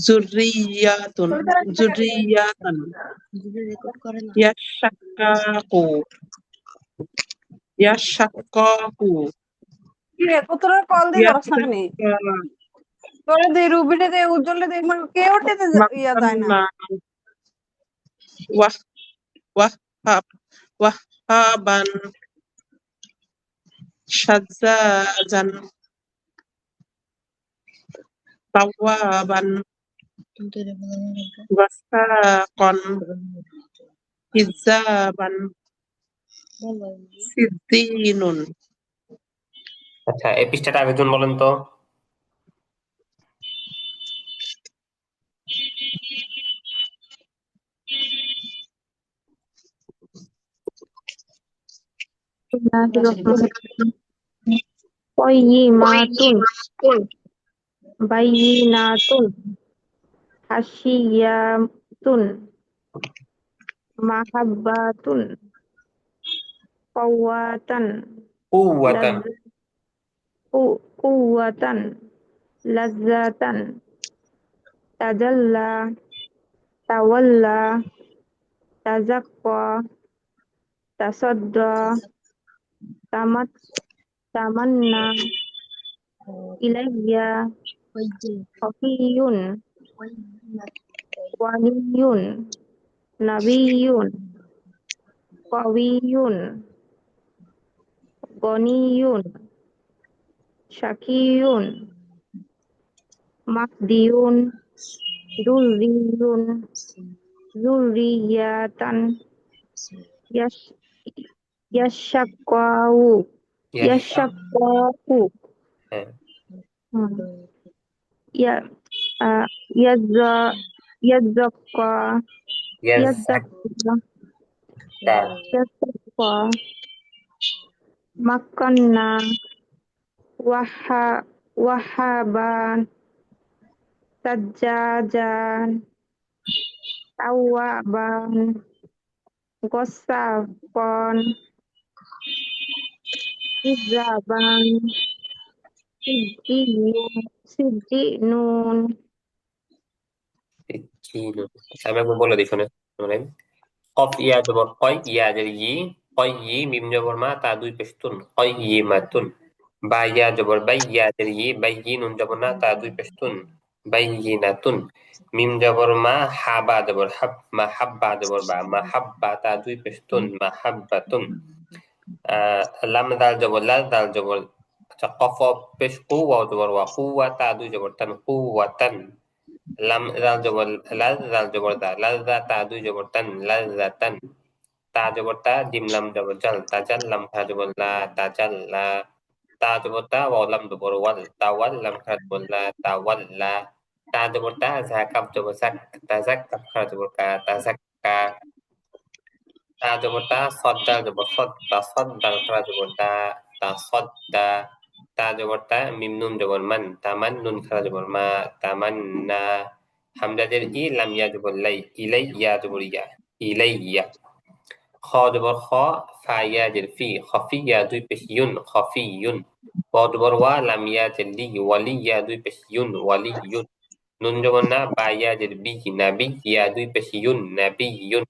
জুররিয়াতুন জুররিয়াতান ইয়াশাক্কাকু ইয়াশাক্কাকু কি রে তোরা কল দিয়ে করছ না কেন ইয়াতাযাক্কারা তোরে দে রুবিটে দে উজ্জ্বলে দে মানে কে ওঠে ইয়া যায় না মাক্কান্না ওয়াহ ওয়াহাব ওয়াহাবান শাজ্জাজান তাওয়াবান ওয়াসাকান হিজাবান সিদ্দিনুন। আচ্ছা, এই পৃষ্ঠাটা আরেকজন বলেন তো। قيمات بينات حشيات محبات قوة কুওয়াতান قوة لذة تجلى تولى تزكى تصدى تمنى إلي خفي ولي نبي قوي غني شقي مهدي دري ذرية يشقى হ্যাঁ يزكى ইয়াযাক্কা يزكى مكنا وهبا سجاجا توابا غصابا حزابا সিদ্দিনুন। আমি একবার বলে দিই শুনে শুনেন। কফ ইয়া জবর কয় ইয়া জের ই কয় ই মিম জবর মা তা দুই পেশতুন কয় ই মাতুন বা ইয়া জবর বাই ইয়া জের ই বাই ই নুন জবর না তা দুই পেশতুন বাই ই নাতুন মিম জবর মা হা বা জবর হাব মা হাব্বা জবর বা মা হাব্বা তা দুই পেশতুন মা হাব্বাতুন লাম দাল জবর লাল দাল জবর আচ্ছা কফ পেশ কু ওয়াও জবর ওয়া কুওয়া তা দুই জবর তান কুওয়াতান লাম দাল জবর লাল দাল জবর দা লাল দা তা দুই জবর তান লাল দাতান তা জবর তা জিম লাম জবর জাল তাজাল লাম খা জবর লা তাজাল লা তা জবর তা ওয়াও লাম জবর ওয়াল তাওয়াল লাম খা জবর লা তাওয়াল্লা তা জবর তা জা কাফ জবর জাক তাজাক কাফ খা জবর কা তাজাক্কা তা জবর তা সদ দাল জবর সদ তা সদ দাল খা জবর দা তা সদ্দা তা জবর তা মিম নুন জবর মান তামান নুন খা জবর মা তামান্না হামজাদের ই লাম ইয়া জবর লাই ইলাই ইয়া জবর ইয়া ইলাইয়া খ জবর খ ফা ইয়া জের ফি খফিয়া দুই পেশ ইউন খফিয়ুন ওয়া জবর ওয়া লাম ইয়া জের লি ওয়ালিয়া দুই পেশ ইউন ওয়ালিয়ুন নুন জবর না বা ইয়া জের বি নাবি ইয়া দুই পেশ ইউন নাবিয়ুন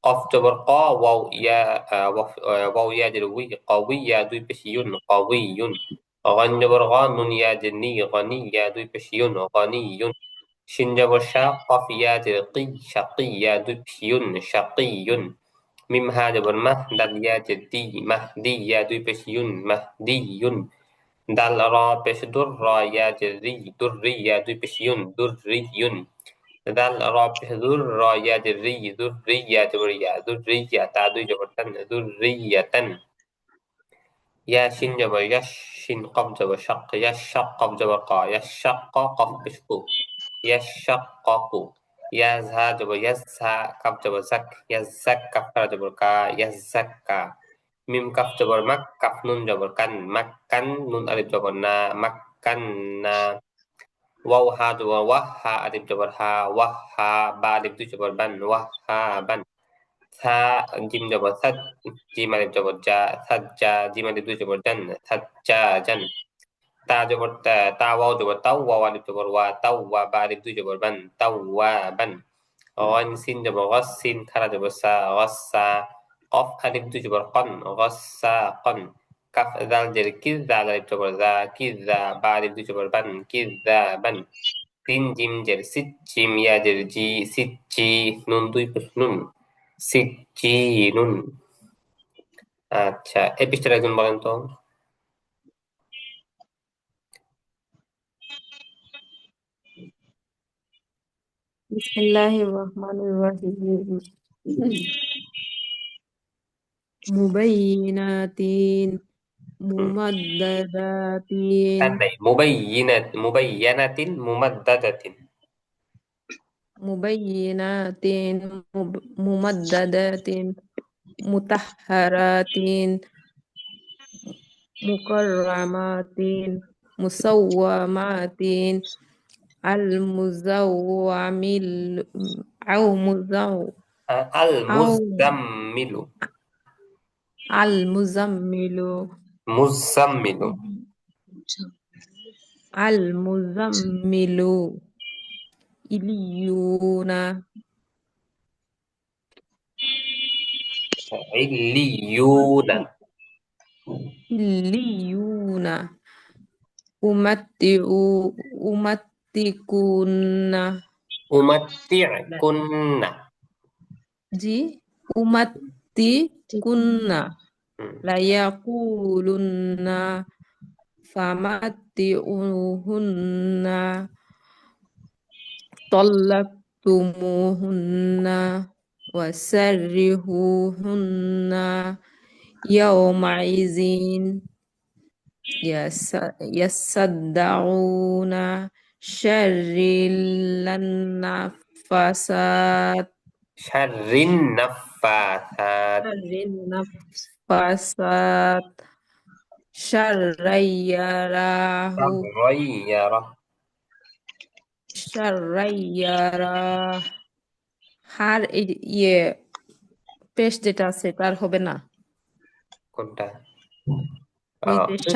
কফ জবর ক ওয়াও ইয়া ওয়াও ইয়া জের উই কওয়িয়া দুই পেশ ইউন কওয়িয়ুন গন জবর গ নুন ইয়া জের নি গনিয়া দুই পেশ ইউন গনিয়ুন শিন জবর শা কফ ইয়া জের কি শাকিয়া দুই পেশ ইউন শাকিয়ুন মিম হা জবর মাহ দাল ইয়া জের দি মাহদিয়া দুই পেশ ইউন মাহদিয়ুন দাল র পেশ দুর র ইয়া জের রি দুররিয়া দুই পেশ ইউন দুররিয়ুন দাল র পেশ দুর র ইয়া জের রি দুররিয়া জবর ইয়া দুররিয়া তা দুই জবর তান দুররিয়াতান ইয়া শিন জবর ইয়াশ শিন কফ জবর শাক ইয়াশ শাক কফ জবর কা ইয়াশ শাক কফ পেশ কু ইয়াশ শাক্কাকু ইয়া যা জবর ইয়াযা কাফ জবর জাক ইয়াযাক কাফ খারা জবর কা ইয়াযাক্কা মিম কাফ জবর মাক কাফ নুন জবর কান মাক্কান নুন আলিফ জবর না মাক্কান্না ওয়াও হা জবর ওয়াহ হা আলিফ জবর হা ওয়াহ হা বা আলিফ দুই জবর বান ওয়াহ হা বান সা জিম জবর সাদ জিম আলিফ জবর জা সাজ্জা জিম আলিফ দুই জবর জান সাজ্জা জান তা জবর তা ওয়াও জবর তাও ওয়া আলিফ জবর ওয়া তাও ওয়া বা আলিফ দুই জবর বান তাও ওয়া বান গন সিন জবর গস সিন খারা জবর সা গসসা কফ আলিফ দুই জবর কন গসসা কন কাফ দাল জের কিজ দাল আলিফ জবর জা কিজ দা বা আলিফ দুই জবর বান কিজ দা বান সিন জিম জের সিট জিম ইয়া জের জি সিট জি নুন দুই পেশ নুন সিট জি নুন। আচ্ছা এই পৃষ্ঠাটা একজন বলেন তো। Bismillahirrahmanirrahim. Mubayyinatin, mumaddadatin, নাই মুবাইয়ানাতিন মুমাদ্দাদাতিন। mubayyinatin, mumaddadatin, mutahharatin, mukarramatin, musawwamatin, al-muzawwamil, au muzaw, আল au মুজাম্মিলু al-muzammilu, মুজাম্মিলু al-muzammilu, iliyuna, ইল্লিয়ুনা iliyuna, umatti'u, umattikunna, উমাত্তিকুন্না। ji, umattikunna, layaqulunna, famatti'uhunna, طلقتموهن وسرهوهن يومئذ يصدعون شر النفاسات শাররিন নাফাসাত شر يراه শাররাইয়ারা شر يراه হার ইয়ে পেশ যেটা আছে তার হবে না কোনটা? ওই যে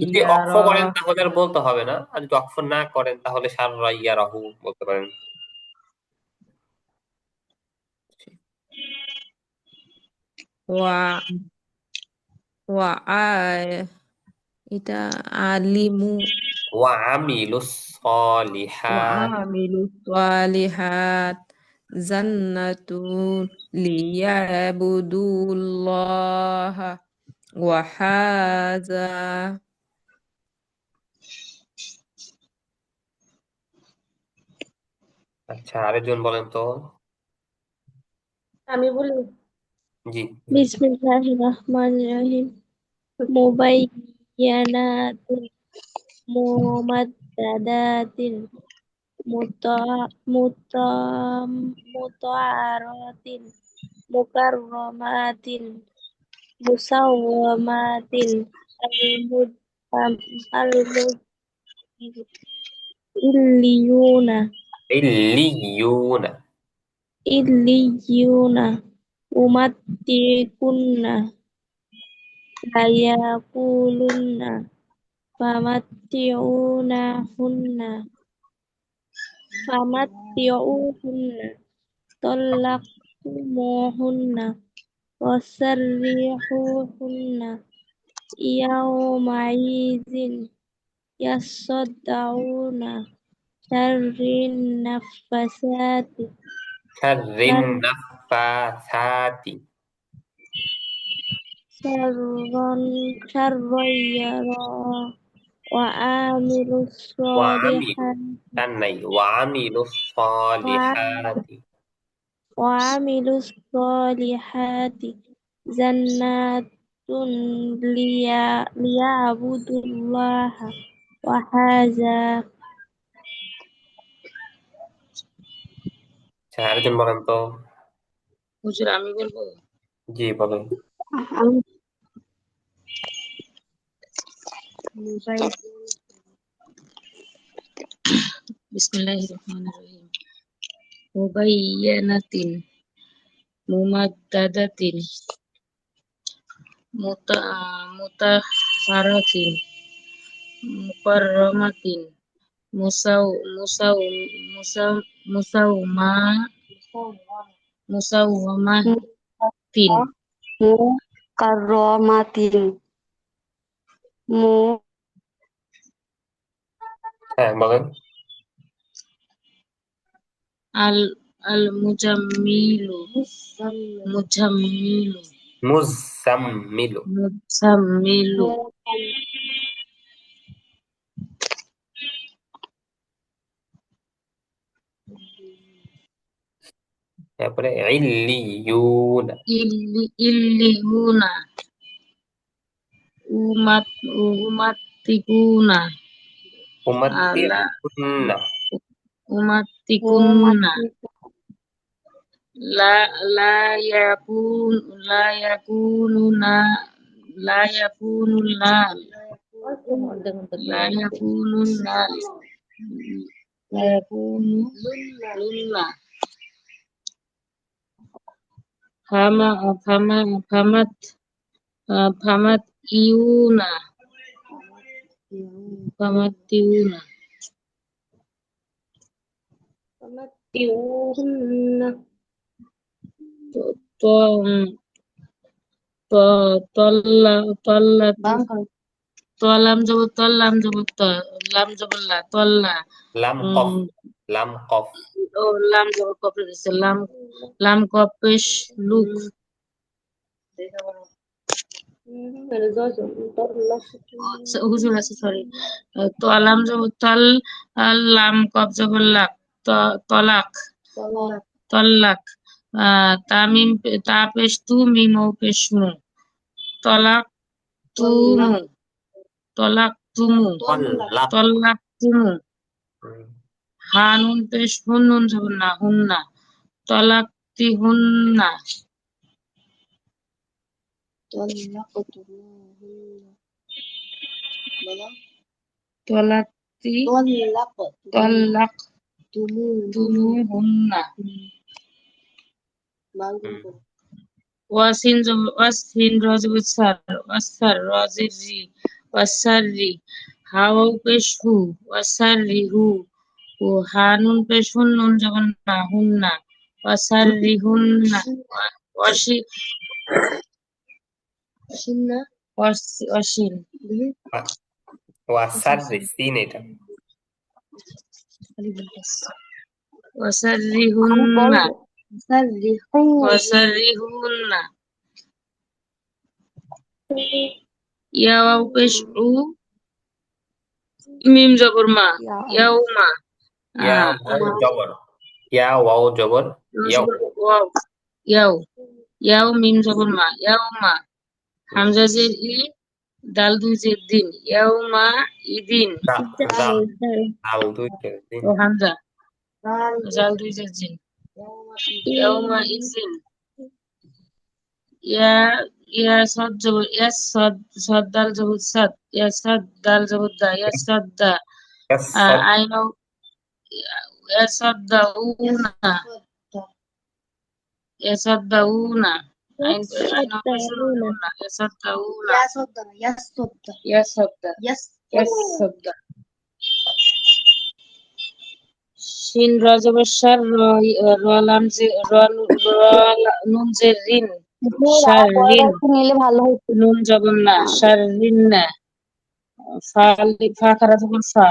যদি অক্ফ করেন তাহলে আর বলতে হবে না, আর যদি অক্ফ না করেন তাহলে শাররাইয়ারাহু বলতে পারেন। ওয়া ওয়া এটা আলিমু ওয়া আমিলুস ওয়া সলিহাত আমিলু সালিহাত জান্নাতুন লিয়াবুদুল্লাহ ওয়া হাযা আচ্ছা আরেকজন বলেন তো। আমি বলি জি বিসমিল্লাহিররহমানিররহিম মুবাইয়ানাতিন মুমাদ্দাদাতিন মুতাআরাতিন মুকাররমাতিন musawwamatin al-mud al-mud illiyuna ইল্লিয়ুনা illiyuna umattikunna layakulunna famatti'uhunna talaqtumuhunna wasarrihuhunna yawma'izin yasaddauna syarrin nafasati শাররিন নাফাসাতি syarroyara wa amilus ওয়া আমিলু solihat তার নাই ওয়া আমিলুস সলিহাতি wa amilus solihati jannatun liya'budullaha wa haza আচ্ছা আরেকজন বলেন তো। হুজুর আমি বলবো। জি বলেন। বিসমিল্লাহিররহমানিররহিম মুবাইয়ানাতিন মুমাদ্দাদাতিন মুতাহারাতিন mukarramatin, musawma, musawwamatin, মুকাররমাতিন মু হ্যাঁ বলেন। al mujammilu, mujammilu, মুজাম্মিলু। mujammilu, তারপরে ইল্লিয়ুনা। illiyuna, umattikuna, ala উমাত্তিকুন্না। umattikunna, la la yakun la yakununa la yakununa la yakununa la yakununa famat iuna ইউহুন্না to to tolla tolla tolam jabut lam jabut la tolla লাম কফ, লাম কফ। lam jabut kop lam kop pesh luk হুজুর আছে sorry তোয়ালাম জবর তল লাম কব জবর লাক তলাক তল্লাক তামিম তা পেশ তু মিমো পেশ মু তলাক তুমু তলাক তুমু তল্লাক। তল্লাক তুমু হানুন পেশ হুন নুন জবর না হুন্না তলাক তি হুন্না তলাক তি তল্লাক তুমু হুন্না ওয়াসিন রজবুত ওয়াসার রজিরি ওয়াসারি হাও পেশ হু ওয়াসারি হু ও হানুন পেশ হুন নুন যখন না হুন্না ওয়াসারি হুন্না অসিন ওয়াসাররি সিন এটা। ওয়াসারি হুন্না ওয়াসারি হুন্না ইয়াও পেশ উ মিম জবর মা ইয়াউমা ইয়া ওয়াও জবর, ইয়া ওয়াও জবর ইয়াও। ওয়াও ইয়াও ইয়াও মিম জবর মা ইয়াউমা হামজা জের ই দাল দুই জের দিন ইয়াউমা ইদিন জাল জাল দুই জের দিন। ও হামজা জাল দুই জের দিন ইয়াউমা ইদিন ইয়া ইয়া সদ জবর সদ দাল জবর সাদ ইয়া সাদ দাল জবর দা ইয়া সাদ দা আইনো ইয়া সাদ দা উনা ইয়া সাদ দা উনা আইনো শুরু না ইয়া সাদ দা উনা ইয়া সাদ দা শিন রজবসার রলাম যে নুন যে রিন সার রিন নিলে ভালো হতো নুন জবর না সার রিন না ফা খারা জবর ফা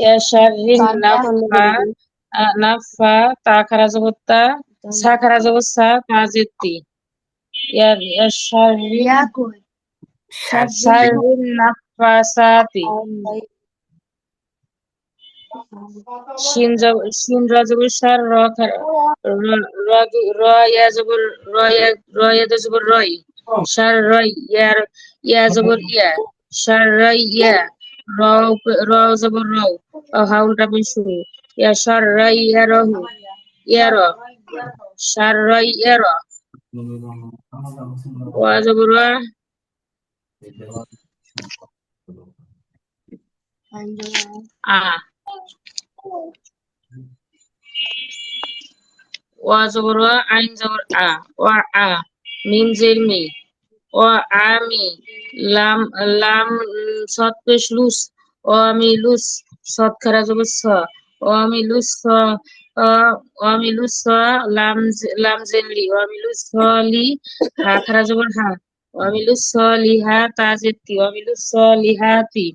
ইয়াশারিন নাফা তা খারা জবর তা সা খারা জবর সা তা জেতি শাররিন নাফাসাতি শিন রা জবর শার র ইয়া জবর র ইয়া জবর রয় শার রয় ইয়া জবর ইয়া শার রয় ইয়া র জবর রও হাউলটা পেশু ইয়া শার রয় ইয়া রহু ইয়া র শার রয় ইয়া র ওয়া জবর ওয়া আ ওয়া জবর ওয়া আইন জবর আ ওয়া আ মিম জের মি ও আমি লাম লাম সৎ পেশ লুস ও আমি লুস সৎ খারা জবর স ও আমি লুস স ও আমি লুস স লাম জেনলি ও আমি লুস স লি হা খারা জবর হা ও আমি লুস স লিহা তাজেতি ও আমি লুস স লিহাতি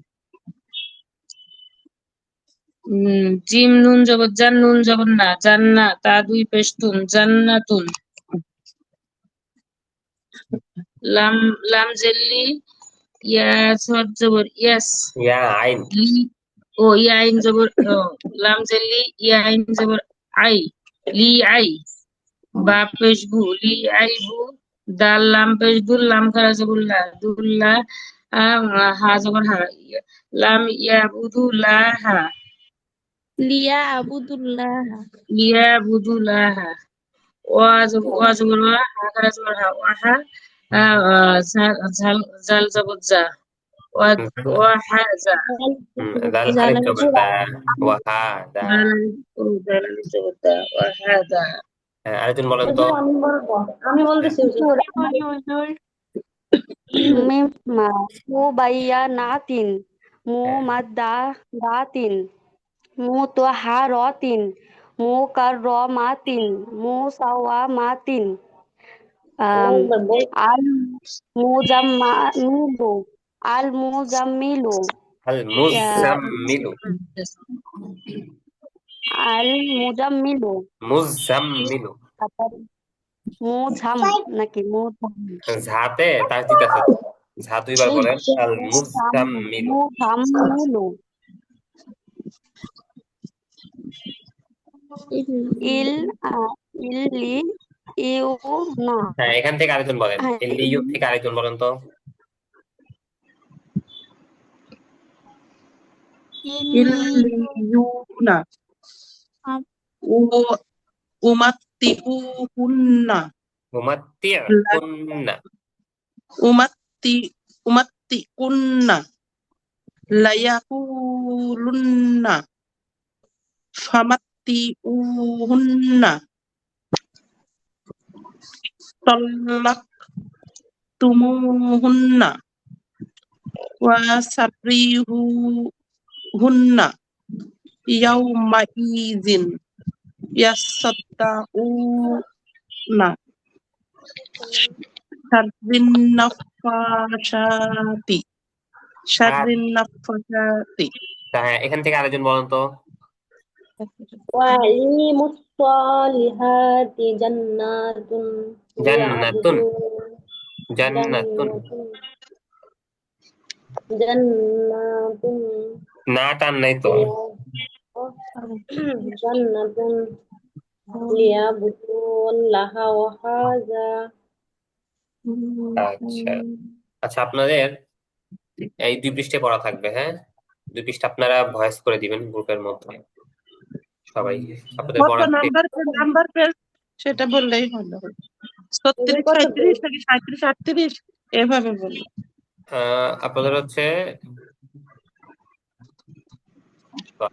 জিম নুন জবর জান নুন জবর না জান্না তা দুই পেশতুন জান্নাতুন লাম লাম জেল্লি ইয়া সদ জবর ইয়াস ইয়া আইন লি ও ইয়া আইন জবর লাম জেল্লি ইয়া আইন জবর আই লি আই বা পেশবু লি আই বু দাল লাম পেশদুল লাম খারা জবর লা দুল্লা হা জবর হা লাম ইয়া বুদু লা হা লিয়া আবুদুল্লাহ লিয়া বুদু লা হা ওয়া জবর ওয়া হা খারা জবর হা ওয়া হা জাল জবর যা ওয়া হা যা দাল আলিফ জবর দা ওয়া হা দা জাল জবর দা ওয়া হা দা আরেকজন বলেন তো আমি বলতেছি মিম মা মু বাইয়া নাতিন মু মাদ্দা দাতিন মু তো হা রতিন মু কার র মাতিন মু সাওয়া মাতিন আল মুজাম্মিলু আল মুজাম্মিলু আল মুজাম্মিলু আল মুজাম্মিলু মুজাম্মিলু মুঝাম নাকি মুঝাম ঝাতে তাসদিদ আছে ঝা দুইবার বলেন আল মুজাম্মিলু মুজাম্মিলু ইল্লি ইউ না হ্যাঁ এখান থেকে আরেকজন বলেন ইল্লিয়ু থেকে আরেকজন বলেন তো ইল্লিয়ুনা উমাত্তিউহুন্না মুমাত্তিউকুন্না উমাত্তিকুন্না লায়াকুলুন্না ফামাত্তিউহুন্না তাল্লাকতুমুহুন্না ওয়াসাররিহুন্না ইয়াউমাইযিন ইয়াসাদ্দাউনা শাররিন নাফাসাতি হ্যাঁ এখান থেকে আরেকজন বলেন তো وعليموا الصالحات جنات জান্নাতুন জান্নাতুন جنات না টান নাই তো جنات ليعبدوا الله وهذا আচ্ছা আচ্ছা আপনাদের এই 2 পৃষ্ঠা পড়া থাকবে হ্যাঁ 2 পৃষ্ঠা আপনারা ভয়েস করে দিবেন গ্রুপের মধ্যে সবাই আপনাদের কত পড়া নাম্বার পেজ সেটা বললেই হলো 36 37 নাকি 37 38 এভাবে বললো আপনাদের হচ্ছে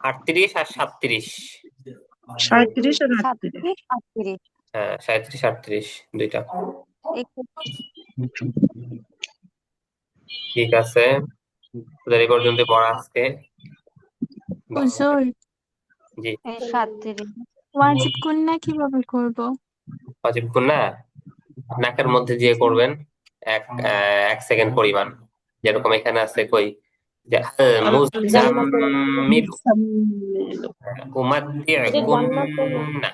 38 আর 37 37 আর 38 হ্যাঁ 37 38 দুইটা ঠিক আছে আপনাদের এই পর্যন্ত পড়া আজকে হুজুর জি ওয়াজিব গুন্না কিভাবে করব? ওয়াজিব গুন্না নাকের মধ্যে দিয়ে করবেন এক সেকেন্ড পরিমাণ যেরকম এখানে আছে কই যে আল মুজাম্মিলু উমাত্তিউকুন্না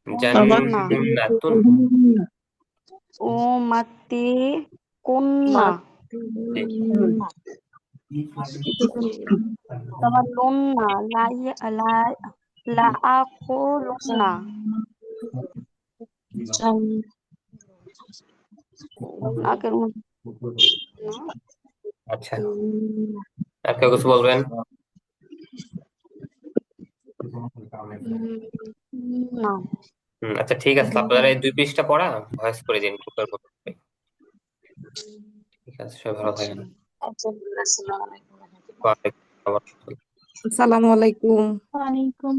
জান্নাতুন উমাত্তিকুন্না তাওয়াল্লুন্না লাআকুলুন্না নাকের মধ্যে আচ্ছা আর কেউ কিছু বলবেন না আচ্ছা ঠিক আছে আপনারা এই 2 পৃষ্ঠা পড়া ভয়েস করে দিন গ্রুপের মধ্যে ঠিক আছে সবাই ভালো থাকেন আসসালামু আলাইকুম ওয়া আলাইকুম আসসালাম আসসালামু আলাইকুম ওয়ালাইকুম